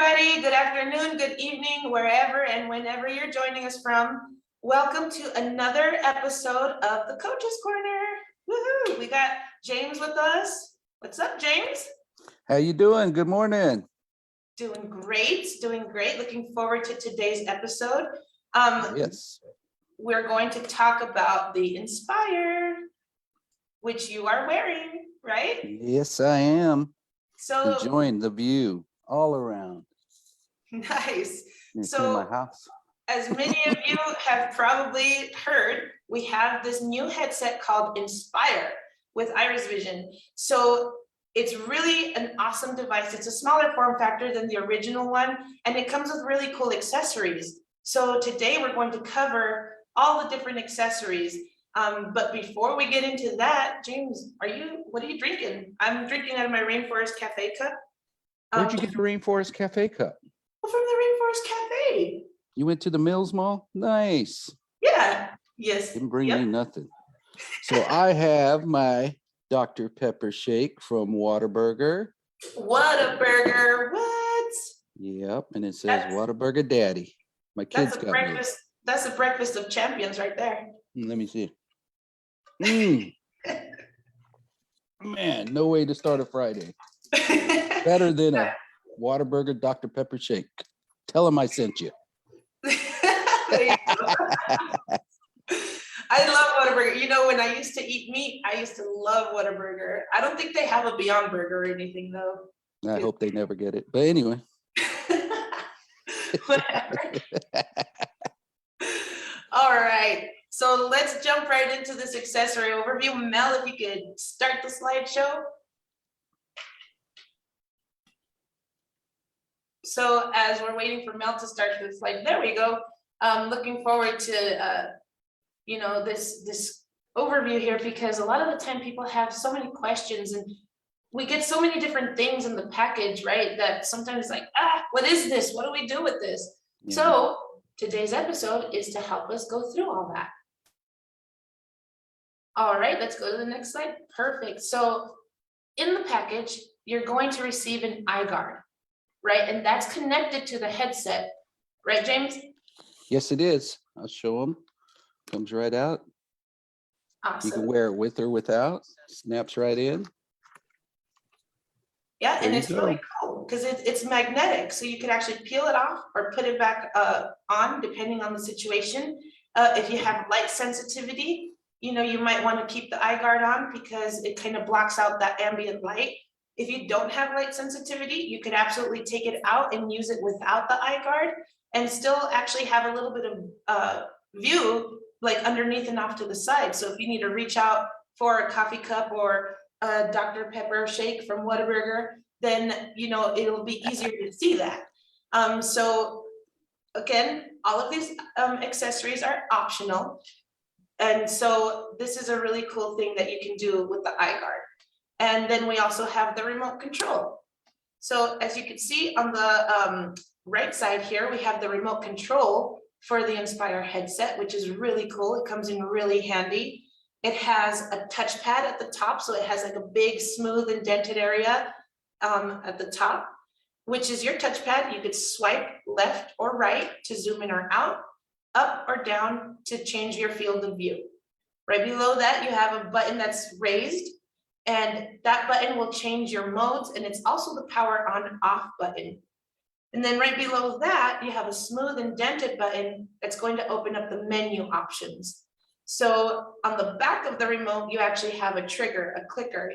everybody. Good afternoon, good evening, wherever and whenever you're joining us from. Welcome to another episode of the Coach's Corner. Woohoo! We got James with us. What's up, James? How you doing? Good morning. Doing great, Looking forward to today's episode. Yes. We're going to talk about the Inspire, which you are wearing, right? Yes, I am. So enjoying the view all around. Nice. So my house. As many of you have probably heard, we have this new headset called Inspire with IrisVision. So it's really an awesome device. It's a smaller form factor than the original one, and it comes with really cool accessories. So today we're going to cover all the different accessories. But before we get into that, James, what are you drinking? I'm drinking out of my Rainforest Cafe cup. Where'd you get the Rainforest Cafe cup? From the Rainforest Cafe. You went to the Mills Mall? Nice. Yeah. Yes. Didn't bring me nothing. So I have my Dr. Pepper shake from Whataburger. Whataburger, what? Yep, and it says Whataburger Daddy. My kids got me. That's the breakfast of champions right there. Let me see. Man, no way to start a Friday. Better than a Whataburger Dr. Pepper shake. Tell them I sent you. I love Whataburger. You know, when I used to eat meat, I used to love Whataburger. I don't think they have a Beyond Burger or anything, though. I hope they never get it. But anyway. All right. So let's jump right into this accessory overview. Mel, if you could start the slideshow. So as we're waiting for Mel to start the slide, there we go. Looking forward to this overview here, because a lot of the time people have so many questions and we get so many different things in the package, right? That sometimes like, what is this? What do we do with this? Yeah. So today's episode is to help us go through all that. All right, let's go to the next slide. Perfect. So in the package, you're going to receive an Eyeguard, right? And that's connected to the headset, right, James? Yes, it is. I'll show them. Comes right out. Awesome. You can wear it with or without. Snaps right in. Yeah, and it's really cool because it's magnetic. So you can actually peel it off or put it back on depending on the situation. If you have light sensitivity, you might want to keep the Eyeguard on because it kind of blocks out that ambient light. If you don't have light sensitivity, you could absolutely take it out and use it without the Eyeguard and still actually have a little bit of view like underneath and off to the side. So if you need to reach out for a coffee cup or a Dr. Pepper shake from Whataburger, then it'll be easier to see that. So again, all of these accessories are optional. And so this is a really cool thing that you can do with the Eyeguard. And then we also have the remote control. So as you can see on the right side here, we have the remote control for the Inspire headset, which is really cool. It comes in really handy. It has a touchpad at the top, so it has like a big, smooth, indented area at the top, which is your touchpad. You could swipe left or right to zoom in or out, up or down to change your field of view. Right below that, you have a button that's raised, and that button will change your modes, and it's also the power on off button. And then right below that, you have a smooth indented button that's going to open up the menu options. So on the back of the remote, you actually have a trigger, a clicker.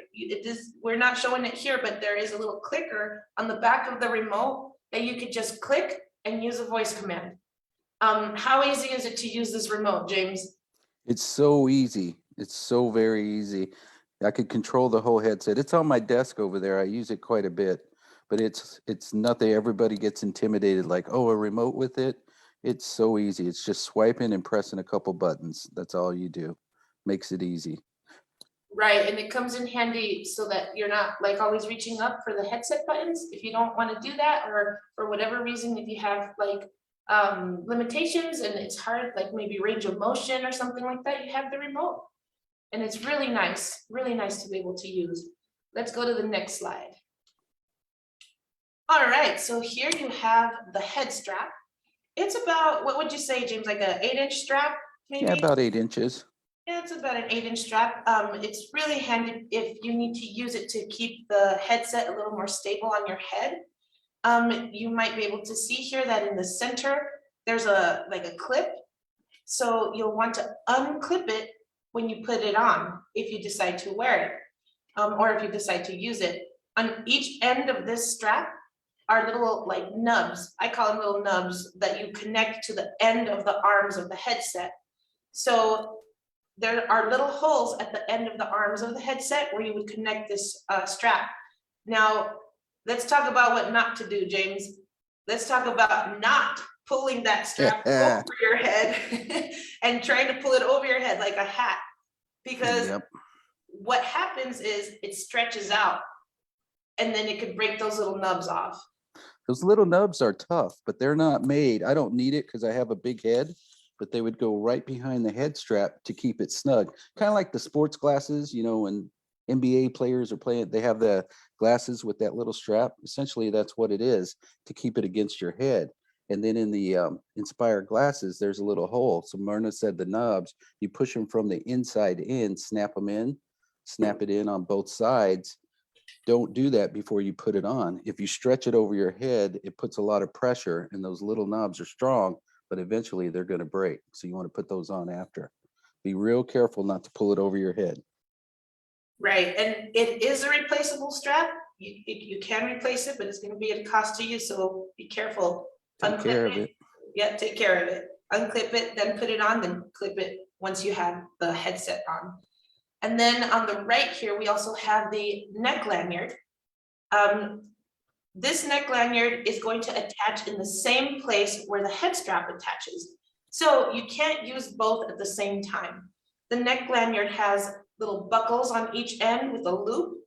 We're not showing it here, but there is a little clicker on the back of the remote that you could just click and use a voice command. How easy is it to use this remote, James? It's so easy. It's so very easy. I could control the whole headset. It's on my desk over there. I use it quite a bit, but it's nothing. Everybody gets intimidated like, oh, a remote with it. It's so easy. It's just swiping and pressing a couple buttons. That's all you do. Makes it easy. Right, and it comes in handy so that you're not like always reaching up for the headset buttons. If you don't want to do that, or for whatever reason, if you have like limitations and it's hard, like maybe range of motion or something like that, you have the remote. And it's really nice to be able to use. Let's go to the next slide. All right, so here you have the head strap. It's about, what would you say, James, like a 8-inch strap, maybe? Yeah, about 8 inches. Yeah, it's about an 8-inch strap. It's really handy if you need to use it to keep the headset a little more stable on your head. You might be able to see here that in the center, there's like a clip. So you'll want to unclip it when you put it on, if you decide to wear it, or if you decide to use it. On each end of this strap are little like nubs. I call them little nubs that you connect to the end of the arms of the headset. So there are little holes at the end of the arms of the headset where you would connect this strap. Now, let's talk about what not to do, James. Let's talk about not pulling that strap over your head and trying to pull it over your head like a hat. Because what happens is it stretches out and then it could break those little nubs off. Those little nubs are tough, but they're not made. I don't need it because I have a big head, but they would go right behind the head strap to keep it snug. Kind of like the sports glasses, you know, when NBA players are playing, they have the glasses with that little strap. Essentially, that's what it is, to keep it against your head. And then in the Inspire glasses, there's a little hole. So Myrna said the knobs, you push them from the inside in, snap them in, snap it in on both sides. Don't do that before you put it on. If you stretch it over your head, it puts a lot of pressure, and those little knobs are strong, but eventually they're going to break. So you want to put those on after. Be real careful not to pull it over your head. Right, and it is a replaceable strap. You can replace it, but it's going to be at a cost to you, so be careful. Take care of it. Yeah, take care of it. Unclip it, then put it on, then clip it once you have the headset on. And then on the right here, we also have the neck lanyard. This neck lanyard is going to attach in the same place where the head strap attaches. So you can't use both at the same time. The neck lanyard has little buckles on each end with a loop.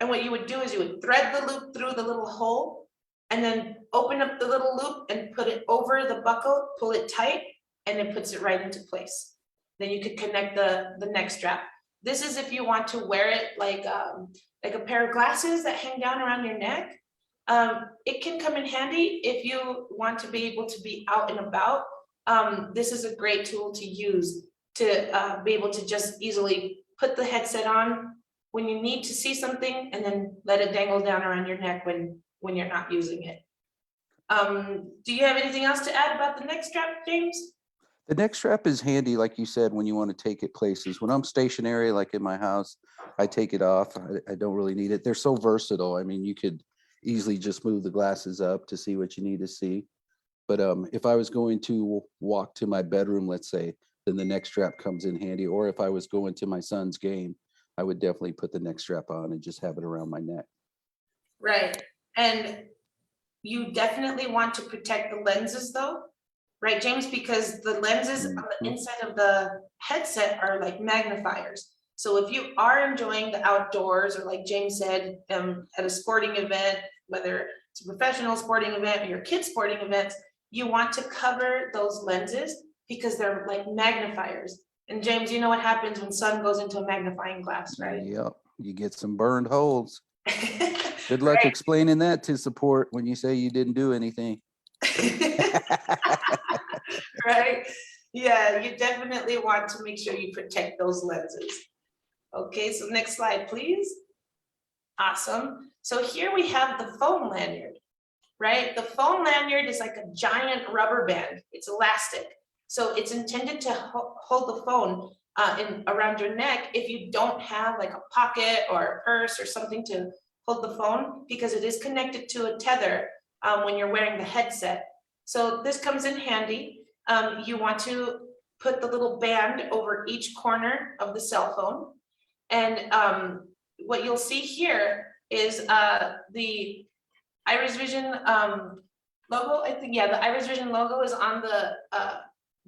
And what you would do is you would thread the loop through the little hole and then open up the little loop and put it over the buckle, pull it tight, and it puts it right into place. Then you could connect the neck strap. This is if you want to wear it like a pair of glasses that hang down around your neck. It can come in handy if you want to be able to be out and about. This is a great tool to use to be able to just easily put the headset on when you need to see something and then let it dangle down around your neck when you're not using it. Do you have anything else to add about the neck strap, James? The neck strap is handy, like you said, when you want to take it places. When I'm stationary, like in my house, I take it off. I don't really need it. They're so versatile. I mean, you could easily just move the glasses up to see what you need to see. But if I was going to walk to my bedroom, let's say, then the neck strap comes in handy. Or if I was going to my son's game, I would definitely put the neck strap on and just have it around my neck. Right. And you definitely want to protect the lenses though, right, James? Because the lenses on the inside of the headset are like magnifiers. So if you are enjoying the outdoors, or like James said, at a sporting event, whether it's a professional sporting event or your kid's sporting events, you want to cover those lenses because they're like magnifiers. And James, you know what happens when sun goes into a magnifying glass, right? Yep, you get some burned holes. Good luck explaining that to support when you say you didn't do anything. Right? Yeah, you definitely want to make sure you protect those lenses. Okay, so next slide, please. Awesome. So here we have the phone lanyard, right? The phone lanyard is like a giant rubber band. It's elastic. So it's intended to hold the phone around your neck if you don't have like a pocket or a purse or something to hold the phone, because it is connected to a tether when you're wearing the headset. So this comes in handy. You want to put the little band over each corner of the cell phone. And what you'll see here is the IrisVision logo. I think, yeah, the IrisVision logo is on the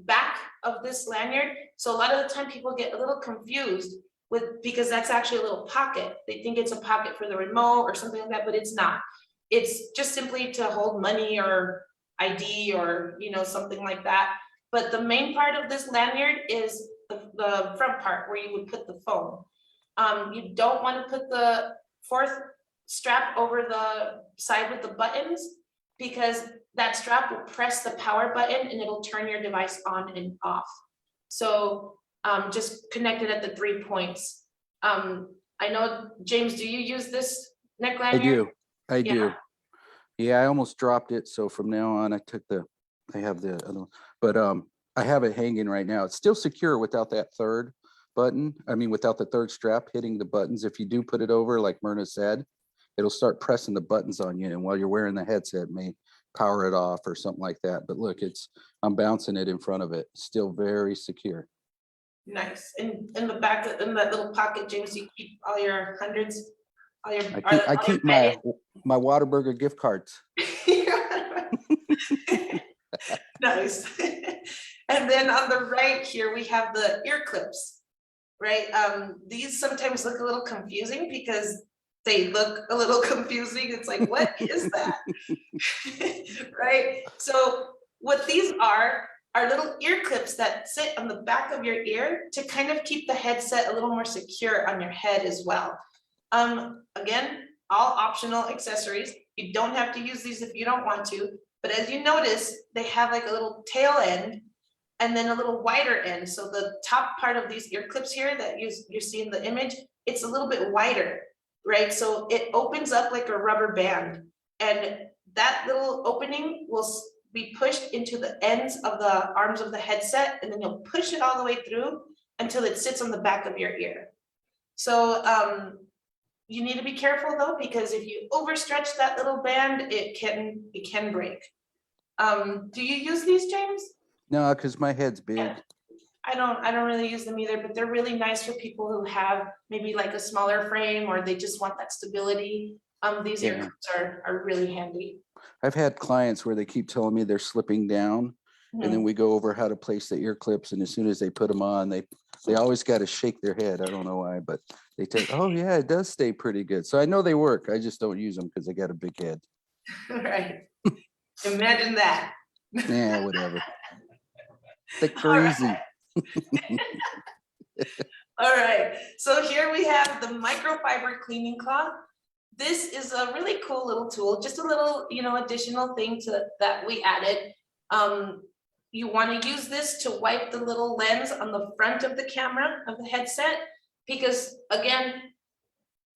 back of this lanyard. So a lot of the time people get a little confused because that's actually a little pocket. They think it's a pocket for the remote or something like that, but it's not. It's just simply to hold money or ID or, you know, something like that. But the main part of this lanyard is the front part where you would put the phone. You don't want to put the fourth strap over the side with the buttons, because that strap will press the power button and it'll turn your device on and off. So just connect it at the 3 points. I know, James, do you use this neck I lanyard? do. I do. Yeah, I almost dropped it. So from now on, I have the other one, but I have it hanging right now. It's still secure without that third button. I mean, without the third strap hitting the buttons. If you do put it over, like Myrna said, it'll start pressing the buttons on you. And while you're wearing the headset, it may power it off or something like that. But look, I'm bouncing it in front of it. Still very secure. Nice. And in the back, in that little pocket, James, you keep all your hundreds, all your. I keep my Whataburger gift cards. Nice. And then on the right here, we have the ear clips, right? These sometimes look a little confusing because they look a little confusing. It's like, what is that? Right? So what these are little ear clips that sit on the back of your ear to kind of keep the headset a little more secure on your head as well. Again, all optional accessories. You don't have to use these if you don't want to, but as you notice, they have like a little tail end and then a little wider end. So the top part of these ear clips here that you see in the image, it's a little bit wider, right? So it opens up like a rubber band, and that little opening will be pushed into the ends of the arms of the headset, and then you'll push it all the way through until it sits on the back of your ear. So you need to be careful though, because if you overstretch that little band, it can break. Do you use these, James? No, because my head's big. Yeah. I don't really use them either, but they're really nice for people who have maybe like a smaller frame or they just want that stability. These ear clips are really handy. I've had clients where they keep telling me they're slipping down, and then we go over how to place the ear clips, and as soon as they put them on, they always got to shake their head. I don't know why, but they tell, oh yeah, it does stay pretty good. So I know they work. I just don't use them because I got a big head. Right. Imagine that. Yeah, whatever. Like crazy. All right. So here we have the microfiber cleaning cloth. This is a really cool little tool, just a little, additional thing that we added. You want to use this to wipe the little lens on the front of the camera of the headset, because again,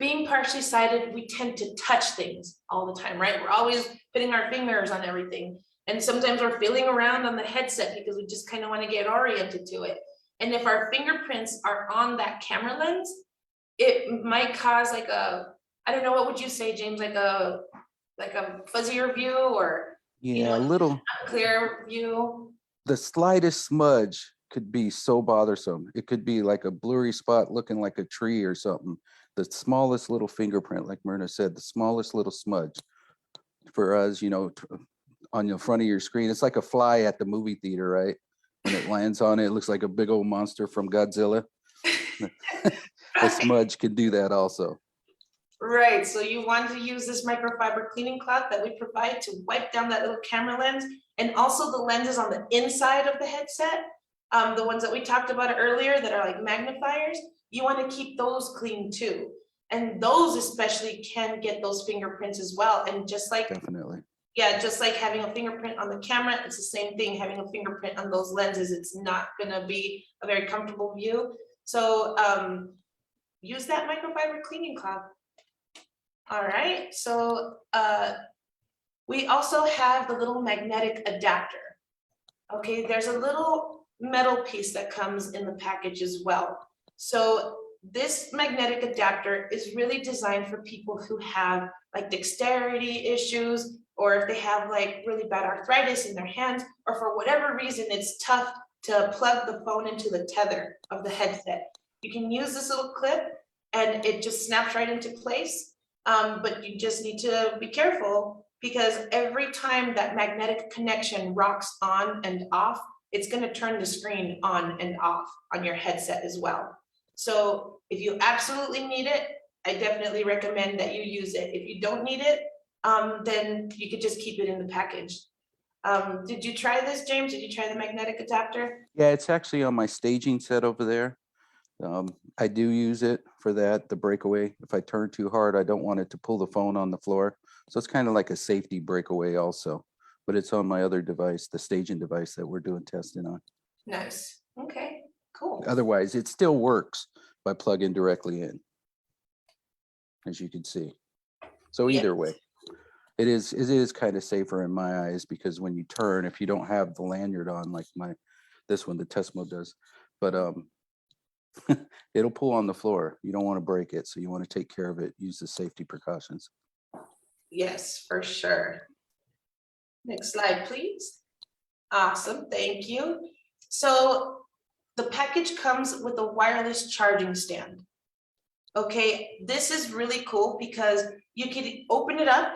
being partially sighted, we tend to touch things all the time, right? We're always putting our fingers on everything. And sometimes we're feeling around on the headset because we just kind of want to get oriented to it. And if our fingerprints are on that camera lens, it might cause like I don't know, what would you say, James? Like a fuzzier view, or a little unclear view. The slightest smudge could be so bothersome. It could be like a blurry spot looking like a tree or something. The smallest little fingerprint, like Myrna said, the smallest little smudge for us, on the front of your screen. It's like a fly at the movie theater, right? When it lands on it, it looks like a big old monster from Godzilla. The smudge can do that also. Right, so you want to use this microfiber cleaning cloth that we provide to wipe down that little camera lens, and also the lenses on the inside of the headset, the ones that we talked about earlier that are like magnifiers. You want to keep those clean too, and those especially can get those fingerprints as well. And just like definitely, yeah, just like having a fingerprint on the camera, it's the same thing. Having a fingerprint on those lenses, it's not going to be a very comfortable view. So use that microfiber cleaning cloth. All right, so we also have the little magnetic adapter. Okay, there's a little metal piece that comes in the package as well. So this magnetic adapter is really designed for people who have like dexterity issues, or if they have like really bad arthritis in their hands, or for whatever reason it's tough to plug the phone into the tether of the headset. You can use this little clip and it just snaps right into place. But you just need to be careful, because every time that magnetic connection rocks on and off, it's going to turn the screen on and off on your headset as well. So if you absolutely need it, I definitely recommend that you use it. If you don't need it, then you could just keep it in the package. Did you try this, James? Did you try the magnetic adapter? Yeah, it's actually on my staging set over there. I do use it for that, the breakaway. If I turn too hard, I don't want it to pull the phone on the floor. So it's kind of like a safety breakaway also, but it's on my other device, the staging device that we're doing testing on. Nice. Okay, cool. Otherwise, it still works by plugging directly in, as you can see. So either way, it is kind of safer in my eyes, because when you turn, if you don't have the lanyard on, like this one, the test mode does, but it'll pull on the floor. You don't want to break it, so you want to take care of it. Use the safety precautions. Yes, for sure. Next slide, please. Awesome, thank you. So the package comes with a wireless charging stand. Okay, this is really cool because you can open it up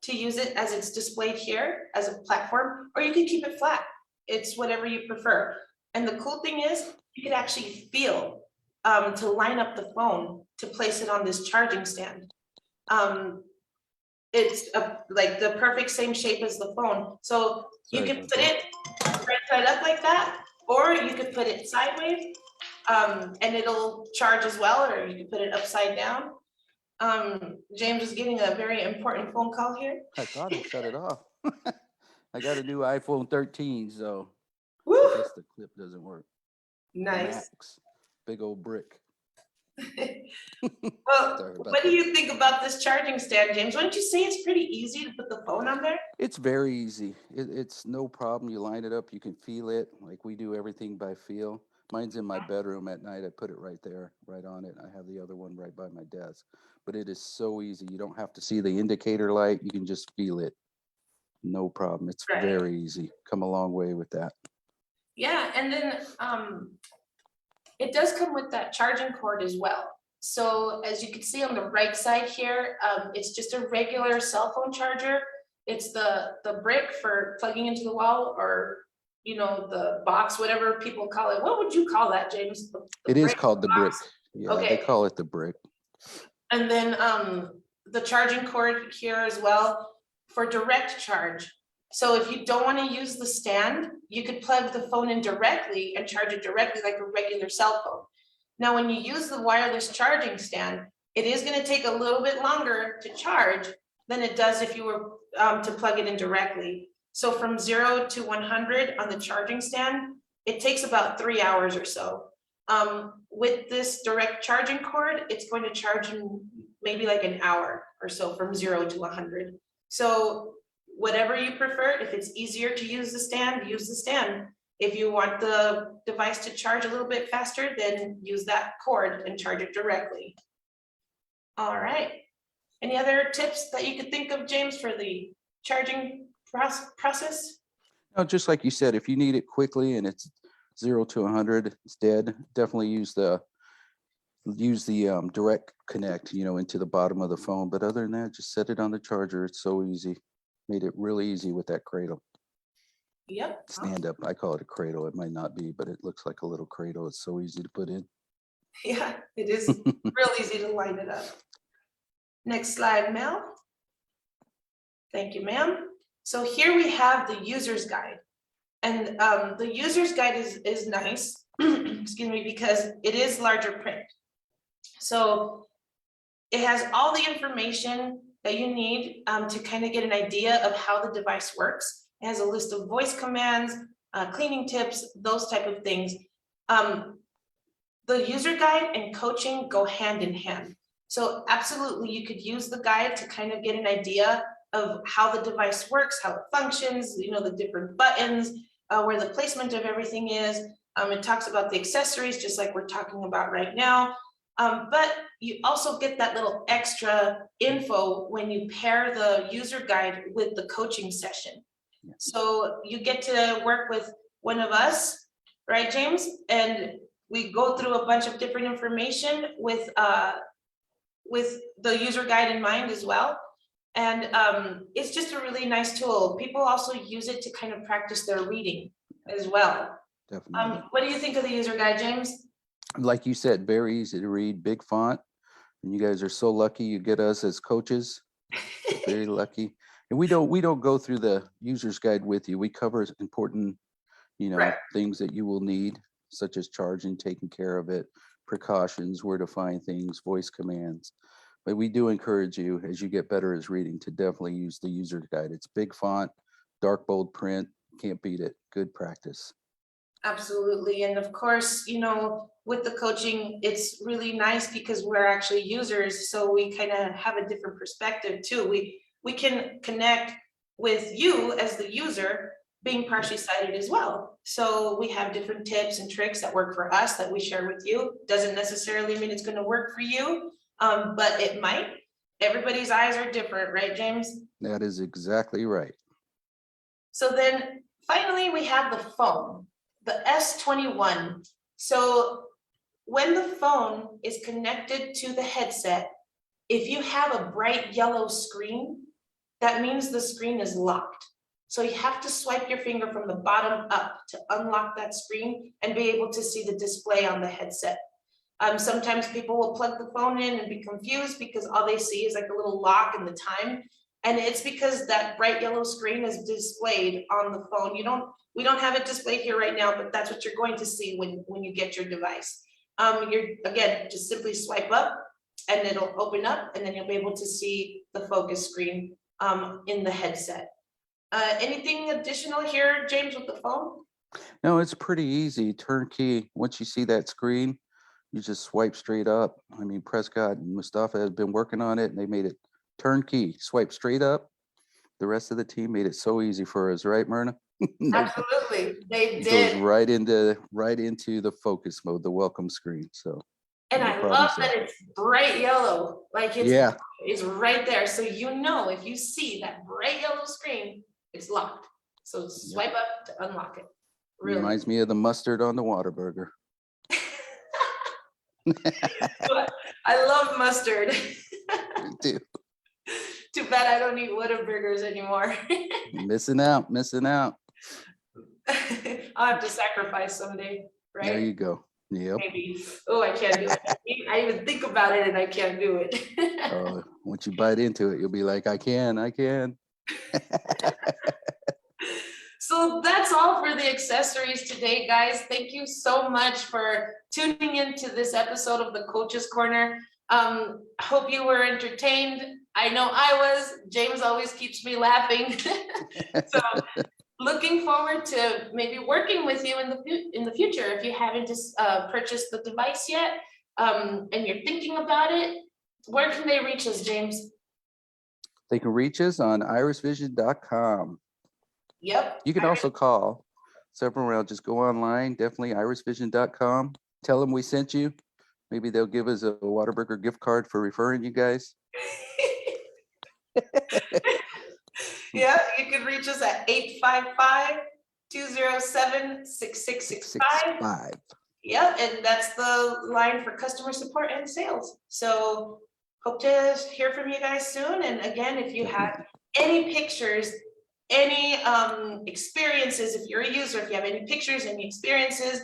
to use it as it's displayed here as a platform, or you can keep it flat. It's whatever you prefer. And the cool thing is you can actually feel to line up the phone to place it on this charging stand. It's like the perfect same shape as the phone. So you can put it right side up like that, or you could put it sideways and it'll charge as well, or you can put it upside down. James is getting a very important phone call here. I thought I shut it off. I got a new iPhone 13, so Woo! I guess the clip doesn't work. Nice. Max, big old brick. Well, what do you think about this charging stand, James? Wouldn't you say it's pretty easy to put the phone on there? It's very easy. It's no problem. You line it up, you can feel it. Like we do everything by feel. Mine's in my bedroom at night. I put it right there, right on it. I have the other one right by my desk. But it is so easy. You don't have to see the indicator light. You can just feel it. No problem. It's very easy. Come a long way with that. Yeah, and then it does come with that charging cord as well. So as you can see on the right side here, it's just a regular cell phone charger. It's the brick for plugging into the wall, or you know, the box, whatever people call it. What would you call that, James? It is called the brick. Yeah, okay. They call it the brick. And then the charging cord here as well for direct charge. So if you don't want to use the stand, you could plug the phone in directly and charge it directly like a regular cell phone. Now, when you use the wireless charging stand, it is going to take a little bit longer to charge than it does if you were to plug it in directly. So from 0 to 100 on the charging stand, it takes about 3 hours or so. With this direct charging cord, it's going to charge in maybe like an hour or so from 0 to 100. So whatever you prefer, if it's easier to use the stand, use the stand. If you want the device to charge a little bit faster, then use that cord and charge it directly. All right. Any other tips that you could think of, James, for the charging process? No, just like you said, if you need it quickly and it's 0 to 100, it's dead. Definitely use the direct connect, you know, into the bottom of the phone. But other than that, just set it on the charger. It's so easy. Made it really easy with that cradle. Yep. Stand up. I call it a cradle. It might not be, but it looks like a little cradle. It's so easy to put in. Yeah, it is real easy to line it up. Next slide, Mel. Thank you, ma'am. So here we have the user's guide. And the user's guide is nice, excuse me, because it is larger print. So it has all the information that you need to kind of get an idea of how the device works. It has a list of voice commands, cleaning tips, those type of things. The user guide and coaching go hand in hand. So absolutely, you could use the guide to kind of get an idea of how the device works, how it functions, you know, the different buttons, where the placement of everything is. It talks about the accessories, just like we're talking about right now. But you also get that little extra info when you pair the user guide with the coaching session. So you get to work with one of us, right, James? And we go through a bunch of different information with the user guide in mind as well. And it's just a really nice tool. People also use it to kind of practice their reading as well. Definitely. What do you think of the user guide, James? Like you said, very easy to read, big font. And you guys are so lucky you get us as coaches. Very lucky. And we don't go through the user's guide with you. We cover important, you know, things that you will need, such as charging, taking care of it, precautions, where to find things, voice commands. But we do encourage you, as you get better as reading, to definitely use the user guide. It's big font, dark bold print, can't beat it. Good practice. Absolutely. And of course, with the coaching, it's really nice because we're actually users. So we kind of have a different perspective too. We can connect with you as the user being partially sighted as well. So we have different tips and tricks that work for us that we share with you. Doesn't necessarily mean it's going to work for you, but it might. Everybody's eyes are different, right, James? That is exactly right. So then finally, we have the phone, the S21. So when the phone is connected to the headset, if you have a bright yellow screen, that means the screen is locked. So you have to swipe your finger from the bottom up to unlock that screen and be able to see the display on the headset. Sometimes people will plug the phone in and be confused because all they see is like a little lock in the time. And it's because that bright yellow screen is displayed on the phone. We don't have it displayed here right now, but that's what you're going to see when you get your device. Again, just simply swipe up and it'll open up, and then you'll be able to see the focus screen in the headset. Anything additional here, James, with the phone? No, it's pretty easy. Turnkey. Once you see that screen, you just swipe straight up. I mean, Prescott and Mustafa have been working on it, and they made it turnkey. Swipe straight up. The rest of the team made it so easy for us, right, Myrna? Absolutely, they It did. goes right into the focus mode, the welcome screen. So, and no I problem love that it's bright yellow, like it's right there. So if you see that bright yellow screen, it's locked. So swipe up to unlock it. Really. Reminds me of the mustard on the Whataburger. I love mustard. Me too. Too bad I don't eat Whataburgers anymore. Missing out. I'll have to sacrifice someday, right? There you go. Yep. Maybe. Oh, I can't do it. I even think about it and I can't do it. Once you bite into it, you'll be like, I can. So that's all for the accessories today, guys. Thank you so much for tuning into this episode of the Coach's Corner. Hope you were entertained. I know I was. James always keeps me laughing. So looking forward to maybe working with you in the future. If you haven't just purchased the device yet, and you're thinking about it, where can they reach us, James? They can reach us on IrisVision.com. Yep. You can also call several around. Just go online, definitely IrisVision.com. Tell them we sent you. Maybe they'll give us a Whataburger gift card for referring you guys. Yeah, you can reach us at 855-207-6665. Yeah, and that's the line for customer support and sales. So hope to hear from you guys soon. And again, if you have any pictures, any experiences, if you're a user, if you have any pictures, any experiences,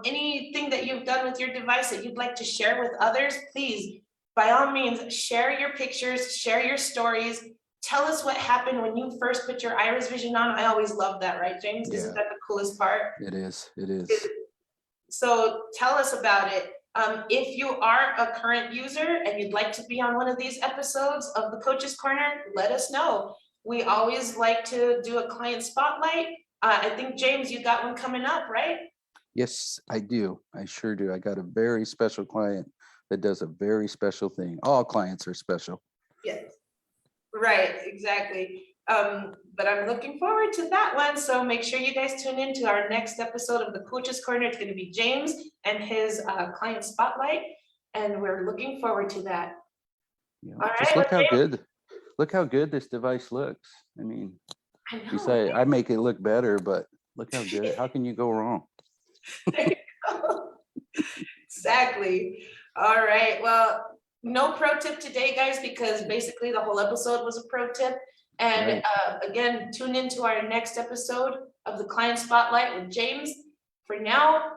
anything that you've done with your device that you'd like to share with others, please, by all means, share your pictures, share your stories. Tell us what happened when you first put your IrisVision on. I always love that, right, James? Yeah. Isn't that the coolest part? It is. So tell us about it. If you are a current user and you'd like to be on one of these episodes of the Coach's Corner, let us know. We always like to do a client spotlight. I think, James, you got one coming up, right? Yes, I do. I sure do. I got a very special client that does a very special thing. All clients are special. Yes, right, exactly. But I'm looking forward to that one. So make sure you guys tune in to our next episode of the Coach's Corner. It's going to be James and his client spotlight. And we're looking forward to that. Yeah. All Just right, look how good this device looks. I mean, I know, you say I make it look better, but look how good. How can you go wrong? There you go. Exactly. All right. Well, no pro tip today, guys, because basically the whole episode was a pro tip. And again, tune into our next episode of the Client Spotlight with James. For now,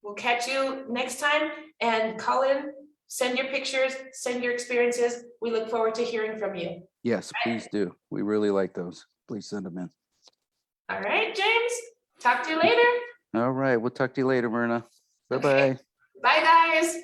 we'll catch you next time. And call in, send your pictures, send your experiences. We look forward to hearing from you. Yes, please do. We really like those. Please send them in. All right, James. Talk to you later. All right. We'll talk to you later, Myrna. Bye-bye. Okay. Bye, guys.